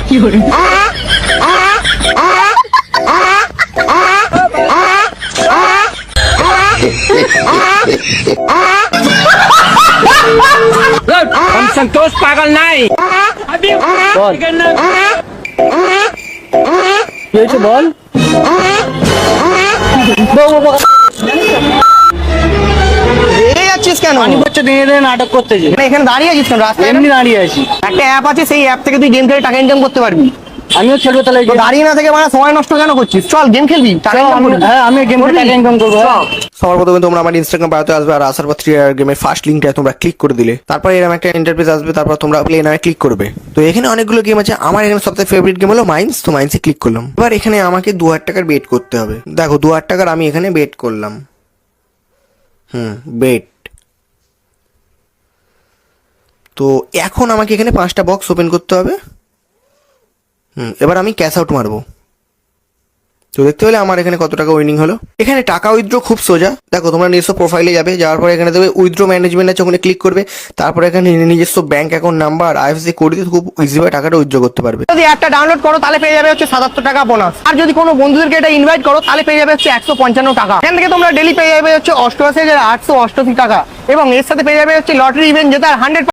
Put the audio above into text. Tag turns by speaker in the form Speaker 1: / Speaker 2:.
Speaker 1: हम संतोष पागल नहीं বল
Speaker 2: যাচ্ছিস কেন?
Speaker 1: নাটক করতে
Speaker 2: এখানে দাঁড়িয়ে আছিস কেন? রাস্তায়
Speaker 1: এমনি দাঁড়িয়ে আছি।
Speaker 2: একটা অ্যাপ আছে, সেই অ্যাপ থেকে তুই গেম খেলে টাকা ইনকাম করতে পারবি।
Speaker 1: আমিও খেলবো তাহলে।
Speaker 2: তো দাঁড়িয়ে না থেকে মানে সময় নষ্ট কেন করছিস? চল গেম খেলবি, টাকা ইনকাম করবি।
Speaker 1: হ্যাঁ আমি গেম করে টাকা ইনকাম করবো।
Speaker 3: সবার প্রথমে তোমরা আমার ইনস্টাগ্রাম বায়োতে আসবে, আর আসার পর 3 গেমের ফার্স্ট লিঙ্কটা তোমরা ক্লিক করে দিলে তারপর এরকম একটা ইন্টারফেস আসবে, তারপর তোমরা প্লে নামে ক্লিক করবে। তো এখানে অনেকগুলো গেম আছে, আমার এখানে সবথেকে ফেভারিট গেম হলো মাইন্স। তো মাইন্সে ক্লিক করলাম। এবার এখানে আমাকে 2000 টাকার বেট করতে হবে। দেখো 2000 টাকার আমি এখানে বেট করলাম। বেট। তো এখন আমাকে এখানে 5টা বক্স ওপেন করতে হবে। এবার আমি ক্যাশ আউট মারবো। তো দেখতে পেলে আমার এখানে কত টাকা উইনিং হলো। এখানে টাকা উইথড্র খুব সোজা। দেখো তোমরা নিজস্ব প্রোফাইলে যাবে, যাওয়ার পরে এখানে দেবে উইথড্র ম্যানেজমেন্ট আছে, ওখানে ক্লিক করবে। তারপরে এখানে নিজস্ব bank account number, IFSC code দিয়ে খুব ইজিভাবে টাকাটা উইথড্র করতে পারবে।
Speaker 2: যদি অ্যাপটা ডাউনলোড করো তাহলে পেয়ে যাবে হচ্ছে 77 টাকা বোনাস। আর যদি কোনো বন্ধুদেরকে এটা ইনভাইট করো তাহলে পেয়ে যাবে হচ্ছে 155 টাকা। এখান থেকে তোমরা ডেলি পেয়ে যাবে হচ্ছে 88,888 টাকা, এবং এর সাথে পেয়ে যাবে হচ্ছে লটারি ইভেন্ট, যেটা 100